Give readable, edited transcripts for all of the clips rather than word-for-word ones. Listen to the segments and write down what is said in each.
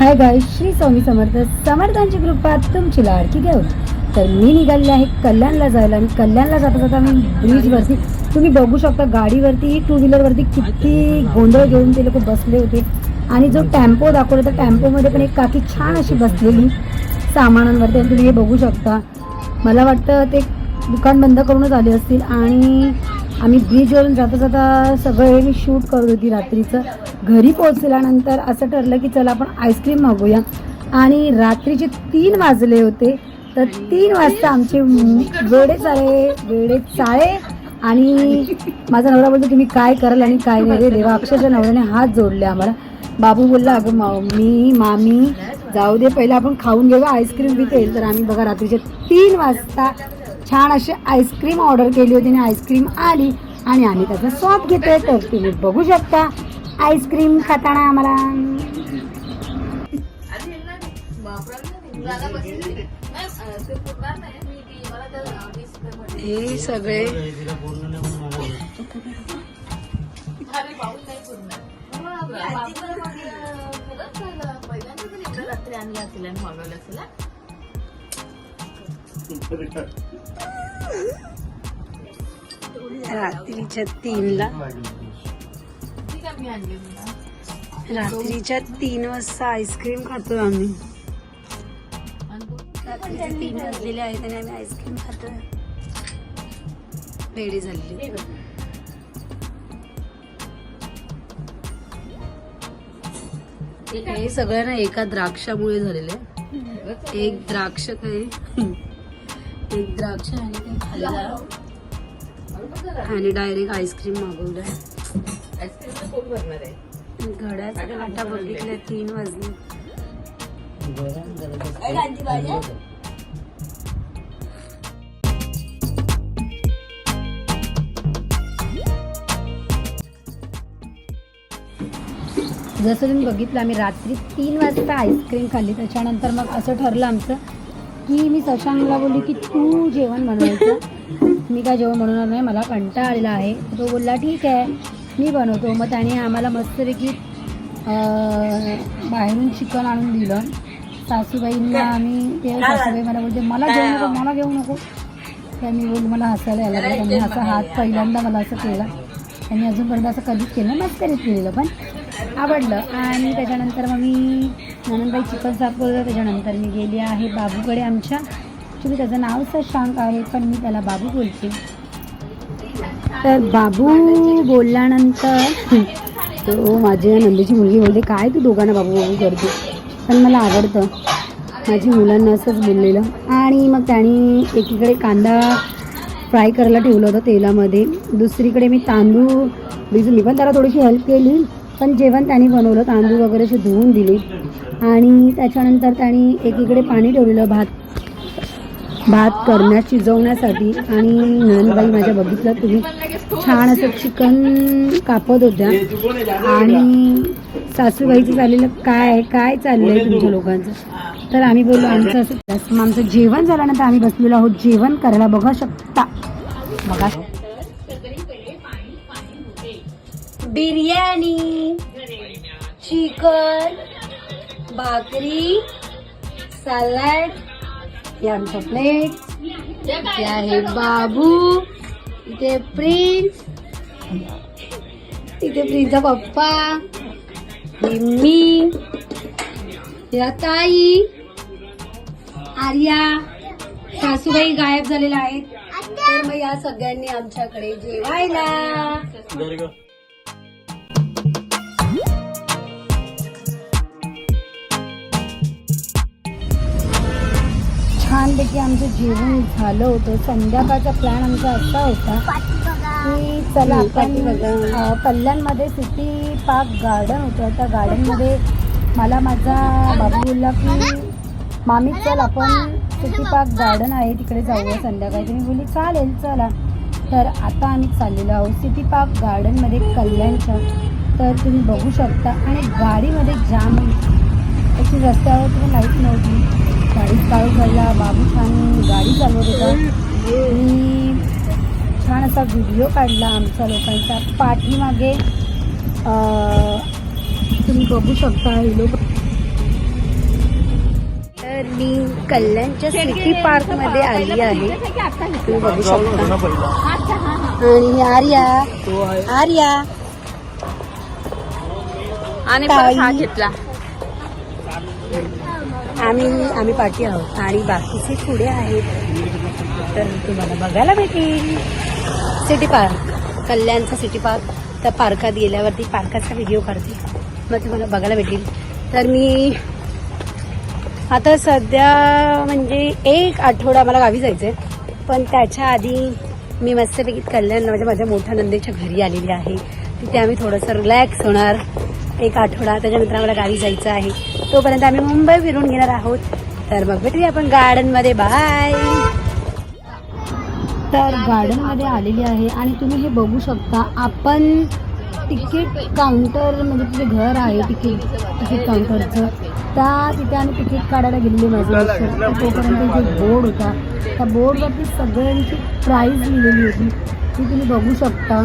Hi guys, Shri Swami Samarth समर्थांची कृपा तुमची लाडकी घेऊन तर मी निघालेले आहे कल्याणला जायला. आणि कल्याणला जाता जाता मी ब्रिजवरती तुम्ही बघू शकता गाडीवरती टू व्हीलरवरती किती गोंधळ घेऊन ते लोक बसले होते. आणि जो टेम्पो दाखवला तर टेम्पोमध्ये पण एक काकी छान अशी बसलेली सामानांवरती. आणि तुम्ही हे बघू शकता, मला वाटतं ते दुकान बंद करूनच आले असतील. आणि आम्ही ब्रिजवरून जाता जाता सगळं हे मी शूट करत होती रात्रीचं. घरी पोहोचल्यानंतर असं ठरलं की चला आपण आईस्क्रीम मागूया. आणि रात्रीचे 3 वाजले होते. तर 3 वाजता आमचे वेडे चाळे आणि माझा नवरा बोलतो तुम्ही काय कराल आणि काय नाही रे देवा. अक्षरशः नवऱ्याने हात जोडले आम्हाला. बाबू बोलला अगं मामी जाऊ दे, पहिला आपण खाऊन घेऊ आईस्क्रीम बी येईल. तर आम्ही बघा रात्रीचे 3 वाजता छान अशी आईस्क्रीम ऑर्डर केली होती आणि आईस्क्रीम आली आणि आम्ही त्याचा स्वाद घेतोय. तर तुम्ही बघू शकता आईस्क्रीम खाताना आम्हाला हे सगळे रात्रीच्या 3 वाजता आईस्क्रीम खातोय आम्ही. रात्रीचे 3 वाजलेले आहेत आणि आम्ही आईस्क्रीम खातोय. रेडी झालेली. हे सगळं ना एका द्राक्षामुळे झालेलं आहे. एक द्राक्ष आणि ते खाल्लं आणि डायरेक्ट आईस्क्रीम मागवलं. घड्याचा काटा बघितल्या 3 वाजले. जसं तुम्ही बघितलं आम्ही रात्री 3 वाजता आईस्क्रीम खाल्ली. त्याच्यानंतर मग असं ठरलं आमचं की मी शशांकला बोलली की तू जेवण बनवायचं, मी काय जेवण बनवणार नाही, मला कंटाळा आलेला आहे. तो बोलला ठीक आहे मी बनवतो. मग त्याने आम्हाला मस्तपैकी बाहेरून चिकन आणून दिलं. सासूबाईंना सासूबाई मला बोलते मला घेऊ नको. त्यांनी बोलली मला हसायला यायला लागलं. त्यांनी असा हात पहिल्यांदा मला असं केला. त्यांनी अजूनपर्यंत असं कधीच केलं मस्करीत केलेलं पण आवडलं. आणि त्याच्यानंतर मग मी ननंदबाई चिकन साफ करतो. त्याच्यानंतर मी गेली आहे बाबूकडे आमच्या. ॲक्च्युली त्याचं नाव शशांक आहे पण मी त्याला बाबू बोलते. तर बाबू बोलल्यानंतर तो माझ्या नंदीची मुलगी बोलते काय तू दोघांना बाबू करते, पण मला आवडतं. माझी मुलांना असंच बोललेलं. आणि मग त्याने एकीकडे कांदा फ्राय करायला ठेवलं होतं तेलामध्ये, दुसरीकडे मी तांदूळ मी पण त्याला थोडीशी हेल्प केली. पण जेवण त्याने बनवलं, तांदूळ वगैरे असे धुवून दिले. आणि त्याच्यानंतर त्याने एकीकडे पाणी ठेवलेलं भात करण्यात शिजवण्यासाठी. आणि नंदबाई माझ्या बघितलं तुम्ही छान असं चिकन कापत होत्या. आणि सासूबाईचं चाललेलं काय चाललंय तुमच्या लोकांचं. तर आम्ही बोललो आमचं असं. मग आमचं जेवण झाल्यानंतर आम्ही बसलेलो आहोत जेवण करायला. बघा शकता बघा बिर्याणी, चिकन, भाकरी, सॅलड, हे आमचं प्लेट. इथे आहे बाबू, इथे प्रिन्स, इथे प्रिन्सचा पप्पा, मी, या ताई, आर्या. सासूबाई गायब झालेल्या आहेत. तर मग या सगळ्यांनी आमच्याकडे जेवायला. छानपैकी आमचं जेवण झालं होतं. संध्याकाळचा प्लॅन आमचा असा होता की चला आपण कल्याणमध्ये सिटी पार्क गार्डन होतं. त्या गार्डनमध्ये मला माझा बाबू बोलला की मामी चल आपण सिटी पार्क गार्डन आहे तिकडे जाऊया संध्याकाळी. मी बोलली चालेल चला. तर आता आम्ही चाललेलो आहोत सिटी पार्क गार्डनमध्ये कल्याणच्या. तर तुम्ही बघू शकता. आणि गाडीमध्ये जाम त्याची रस्त्यावर तुम्ही लाईट नव्हती, गाडी चालू झाला. बाबू छान गाडी चालवत होता. मी छान असा व्हिडिओ काढला आमच्या लोकांचा. पाठीमागे तुम्ही बघू शकता हे लोक तर मी कल्याणच्या सिटी पार्क मध्ये आली आहे, तुम्ही बघू शकता. आणि आर्या आर्या आणि घेतला. आम्ही पाठी आहोत आणि बाकीचे पुढे आहेत. तर तुम्हाला बघायला भेटेल सिटी पार्क, कल्याणचा सिटी पार्क. त्या पार्कात गेल्यावरती पार्काचा व्हिडिओ काढते, मग तुम्हाला बघायला भेटेल. तर मी आता सध्या म्हणजे 1 आठवडा मला गावी जायचं आहे, पण त्याच्या आधी मी मस्तपैकी कल्याणला माझ्या मोठ्या नंदेच्या घरी आलेली आहे. तिथे आम्ही थोडंसं रिलॅक्स होणार 1 आठवडा. त्याच्यानंतर आम्हाला गावी जायचं आहे, तोपर्यंत आम्ही मुंबई फिरून घेणार आहोत. तर मग भेटूया आपण गार्डनमध्ये. बाय. तर गार्डनमध्ये आलेली आहे आणि तुम्ही हे बघू शकता. आपण तिकीट काउंटर म्हणजे तिथे घर आहे तिकीट काउंटरचं, तिथे आम्ही तिकीट काढायला गेलेली माझं. तोपर्यंत इथे बोर्ड होता, त्या बोर्डवरती सगळ्यांची प्राईज लिहिलेली होती, ती तुम्ही बघू शकता.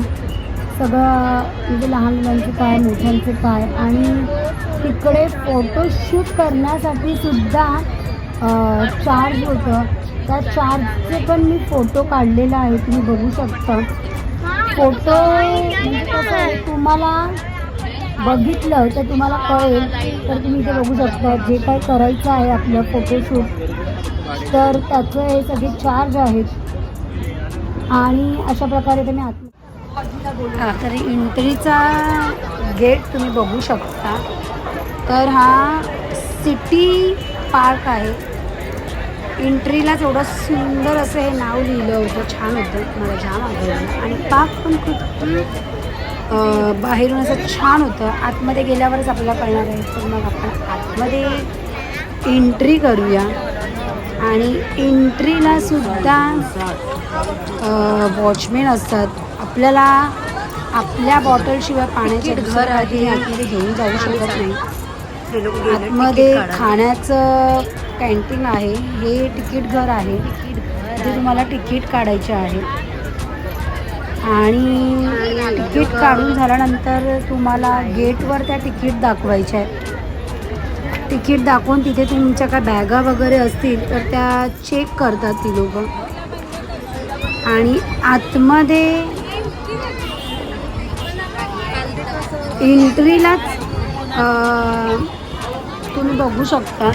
सगळं म्हणजे लहान मुलांचं काय, मोठ्यांचं काय. आणि तिकडे फोटोशूट करण्यासाठी सुद्धा चार्ज होतं. त्या चार्जचे पण मी फोटो काढलेला आहे, तुम्ही बघू शकता. फोटो म्हणजे कसं आहे, तुम्हाला बघितलं तर तुम्हाला कळेल. तर तुम्ही इथे बघू शकता जे काय करायचं आहे आपलं फोटोशूट, तर त्याचं हे सगळे चार्ज आहेत. आणि अशा प्रकारे तुम्ही तर एंट्रीचा गेट तुम्ही बघू शकता. तर हा सिटी पार्क आहे. एंट्रीलाच एवढं सुंदर असं हे नाव लिहिलं होतं, छान होतं, मला जाम आवडलं. आणि पार्क पण खूप बाहेरून असं छान होतं. आतमध्ये गेल्यावरच आपल्याला कळणार आहे. तर मग आपण आतमध्ये एंट्री करूया. आणि एंट्रीला सुद्धा वॉचमॅन असतात. आपल्याला आपल्या बॉटलशिवाय पाण्याचे घर आहे आतमध्ये घेऊन जाऊ शकत नाही. आतमध्ये खाण्याचं कॅन्टीन आहे. हे तिकीट घर आहे, तिथे तुम्हाला तिकीट काढायचे आहे. आणि तिकीट काढून झाल्यानंतर तुम्हाला गेटवर त्या तिकीट दाखवायच्या आहेत. तिकीट दाखवून तिथे तुमच्या काय बॅगा वगैरे असतील तर त्या चेक करतात ती लोक. आणि आतमध्ये एंट्रीलाच तुम्ही बघू शकता.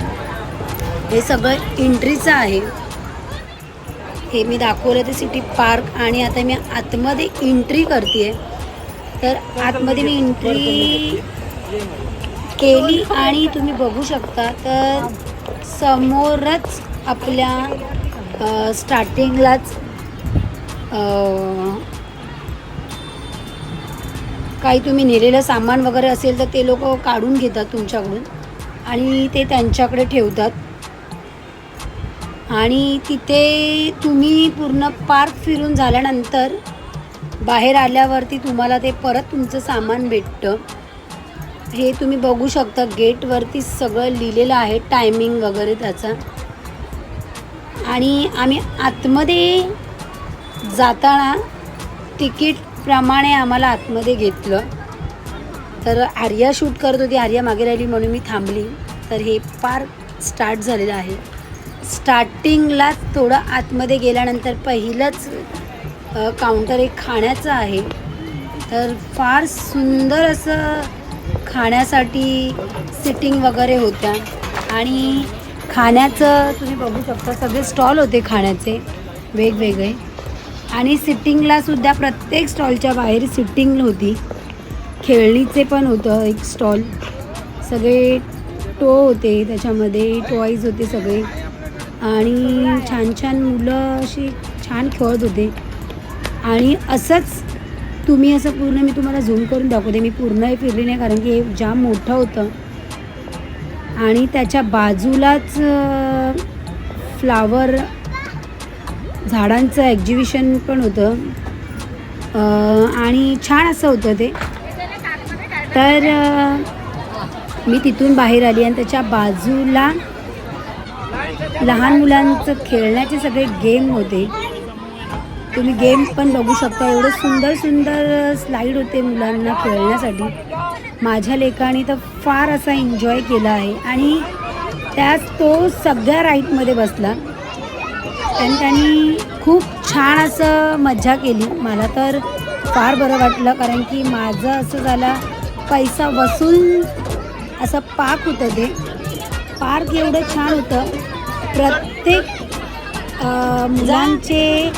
हे सगळं एंट्रीचं आहे. हे मी दाखवलं ते सिटी पार्क. आणि आता मी आतमध्ये एंट्री करते. तर आतमध्ये मी एंट्री केली आणि तुम्ही बघू शकता तर समोरच आपल्या स्टार्टिंगलाच काही तुम्ही नेलेलं सामान वगैरे असेल तर ते लोक काढून घेतात तुमच्याकडून आणि ते त्यांच्याकडे ठेवतात. आणि तिथे तुम्ही पूर्ण पार्क फिरून झाल्यानंतर बाहेर आल्यावरती तुम्हाला ते परत तुमचं सामान भेटतं. हे तुम्ही बघू शकता गेटवरती सगळं लिहिलेलं आहे, टायमिंग वगैरे त्याचा. आणि आम्ही आतमध्ये जाताना तिकीटप्रमाणे आम्हाला आतमध्ये घेतलं. तर आर्या शूट करत होती, आर्या मागे राहिली म्हणून मी थांबली. तर हे पार्क स्टार्ट झालेलं आहे. स्टार्टिंगलाच थोडं आतमध्ये गेल्यानंतर पहिलंच काउंटर एक खाण्याचं आहे. तर फार सुंदर असं खाण्यासाठी सिटिंग वगैरे होत्या. आणि खाण्याचं तुम्ही बघू शकता सगळे स्टॉल होते खाण्याचे वेगवेगळे. आणि सिटिंगलासुद्धा प्रत्येक स्टॉलच्या बाहेर सिटिंग होती. खेळणीचे पण होतं एक स्टॉल. सगळे टो होते, त्याच्यामध्ये टॉईज होते सगळे. आणि छान छान मुलं अशी छान खेळत होते. आणि असंच तुम्ही असं पूर्ण मी तुम्हाला झूम करून दाखवते. मी पूर्ण हे फिरली नाही कारण की हे जाम मोठं होतं. आणि त्याच्या बाजूलाच फ्लावर झाडांचं एक्झिबिशन पण होतं. आणि छान असं होतं ते. तर मी तिथून बाहेर आली आणि त्याच्या बाजूला लहान मुलांचं खेळण्याचे सगळे गेम होते. तुम्ही गेम पण बघू शकता. एवढं सुंदर सुंदर स्लाईड होते मुलांना खेळण्यासाठी. माझ्या लेकाने तर फार असा एन्जॉय केला आहे. आणि त्याच तो सगळ्या राईडमध्ये बसला आणि त्यांनी खूप छान असं मज्जा केली. मला तर फार बरं वाटलं, कारण की माझं असं झालं पैसा वसूल असं पार्क होतं. ते पार्क एवढं छान होतं. प्रत्येक मुलांचे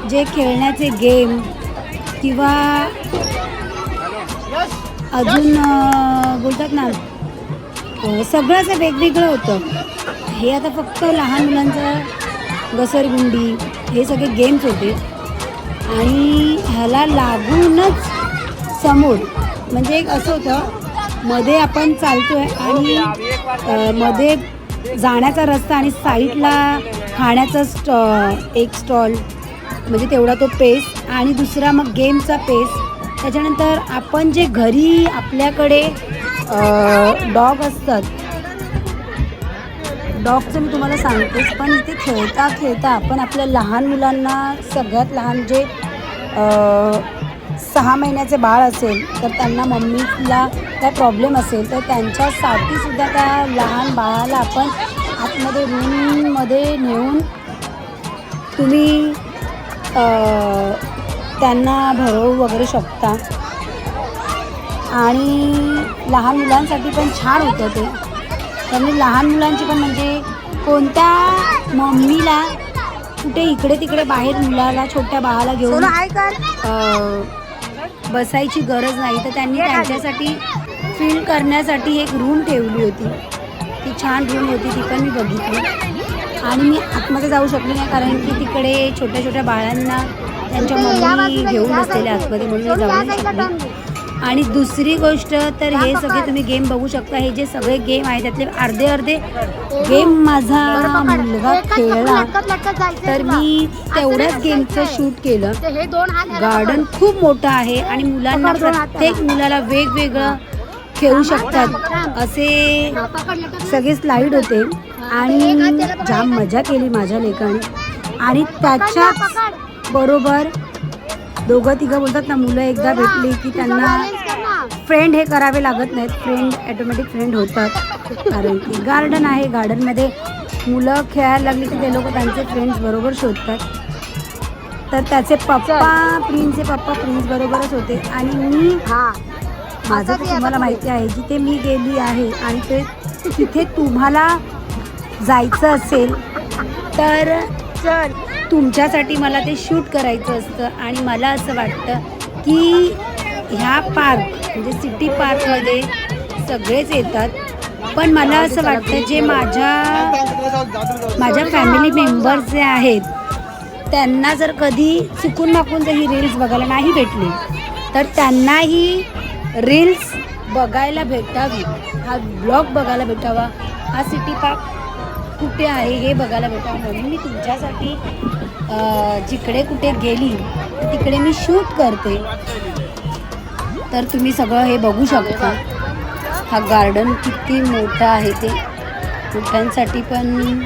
जे खेळण्याचे गेम किंवा अजून बोलतात ना सगळं असं वेगवेगळं होतं. हे आता फक्त लहान मुलांचं घसरगुंडी हे सगळे गेम्स होते आणि ह्याला लागूनच समोर म्हणजे एक असं होतं, मध्ये आपण चालतोय आणि मध्ये जाण्याचा रस्ता आणि साईडला खाण्याचा एक स्टॉल म्हणजे तेवढा तो पेस आणि दुसरा मग गेमचा पेस. त्याच्यानंतर आपण जे घरी आपल्याकडे डॉग असतात, डॉगचं मी तुम्हाला सांगतेच, पण इथे खेळता खेळता आपण आपल्या लहान मुलांना, सगळ्यात लहान जे 6 महिन्याचे बाळ असेल तर त्यांना मम्मीला काय प्रॉब्लेम असेल तर त्यांच्यासाठी सुद्धा त्या लहान बाळाला आपण आतमध्ये रूममध्ये नेऊन तुम्ही त्यांना भरवू वगैरे शकता. आणि लहान मुलांसाठी पण छान होतं ते. त्यामुळे लहान मुलांची पण म्हणजे कोणत्या मम्मीला कुठे इकडे तिकडे बाहेर मुलाला छोट्या बाळाला घेऊन बसायची गरज नाही, तर त्यांनी त्यांच्यासाठी फील करण्यासाठी एक रूम ठेवली होती. ती छान रूम होती, ती पण मी बघितली. आणि मी आतमध्ये जाऊ शकली नाही कारण की तिकडे छोट्या छोट्या बाळांना त्यांच्या मम्मी घेऊन बसलेल्या आतमध्ये, म्हणून मी जाऊ नाही शकली. आणि दुसरी गोष्ट तर हे सगळे तुम्ही गेम बघू शकता. हे जे सगळे गेम आहे त्यातले अर्धे अर्धे गेम माझा मुलगा खेळला, तर मी तेवढ्याच गेमचं शूट केलं. गार्डन खूप मोठं आहे आणि मुलांना प्रत्येक मुलाला वेगवेगळं खेळू शकतात असे सगळे स्लाईड होते आणि जाम मजा केली माझ्या लेकाने. आणि त्याच्याच बरोबर दोघं तिघं बोलतात ना, मुलं एकदा भेटली की त्यांना फ्रेंड हे करावे लागत नाहीत, फ्रेंड ॲटोमॅटिक फ्रेंड होतात. कारण की गार्डन आहे, गार्डनमध्ये मुलं खेळायला लागली की ते लोक त्यांचे फ्रेंड्स बरोबर शोधतात. तर त्याचे पप्पा प्रिन्स बरोबरच होते. आणि मी माझं तर तुम्हाला माहिती आहे, जिथे मी गेली आहे आणि ते तिथे तुम्हाला जायचं असेल तर तुमच्यासाठी मला ते शूट करायचं असतं. आणि मला असं वाटतं की ह्या पार्क म्हणजे सिटी पार्कमध्ये सगळेच येतात, पण मला असं वाटतं जे माझ्या फॅमिली मेंबर्स जे आहेत त्यांना जर कधी चुकून माकून जर ही रील्स बघायला नाही भेटली तर त्यांनाही रील्स बघायला भेटावी, हा ब्लॉग बघायला भेटावा, हा सिटी पार्क कुठे आहे हे बघायला भेटावं. म्हणून मी तुमच्यासाठी जिकडे कुठे गेली तर तिकडे मी शूट करते. तर तुम्ही सगळं हे बघू शकता. हा गार्डन किती मोठा आहे, ते मोठ्यांसाठी पण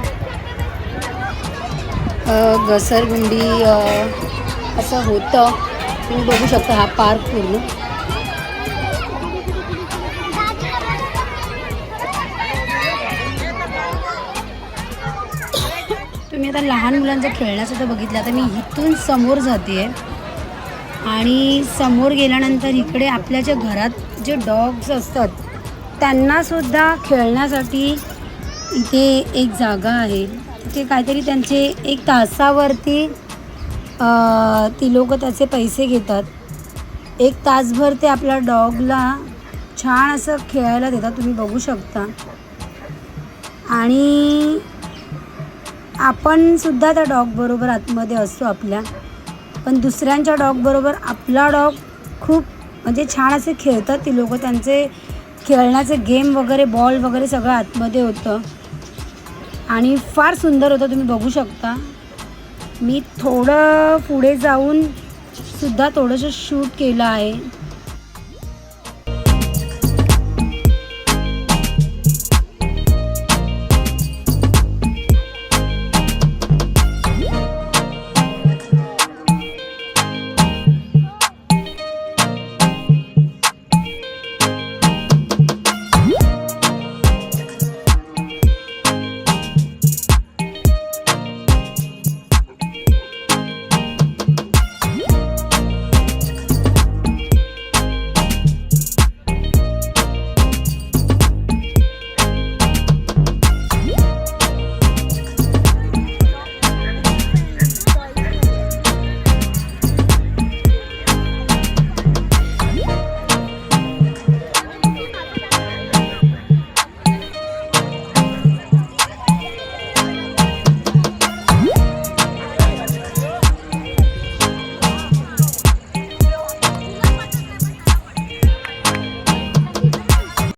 घसरगुंडी असं होतं. तुम्ही बघू शकता हा पार्क पूर्ण. तुम्ही आता लहान मुलांचं खेळण्याचं तर बघितलं. आता मी इथून समोर जाते आणि समोर गेल्यानंतर इकडे आपल्या ज्या घरात जे डॉग्स असतात त्यांनासुद्धा खेळण्यासाठी इथे एक जागा आहे. तिथे काहीतरी त्यांचे 1 तासावरती ती लोक त्याचे पैसे घेतात. 1 तासभर ते आपल्या डॉगला छान असं खेळायला देतात, तुम्ही बघू शकता. आणि आपण सुद्धा त्या डॉगबरोबर आतमध्ये असतो आपल्या, पण दुसऱ्यांच्या डॉगबरोबर आपला डॉग खूप म्हणजे छान असे खेळतात ती लोक. त्यांचे खेळण्याचे गेम वगैरे, बॉल वगैरे सगळं आतमध्ये होतं आणि फार सुंदर होतं, तुम्ही बघू शकता. मी थोडं पुढे जाऊन सुद्धा थोडंसं शूट केलं आहे.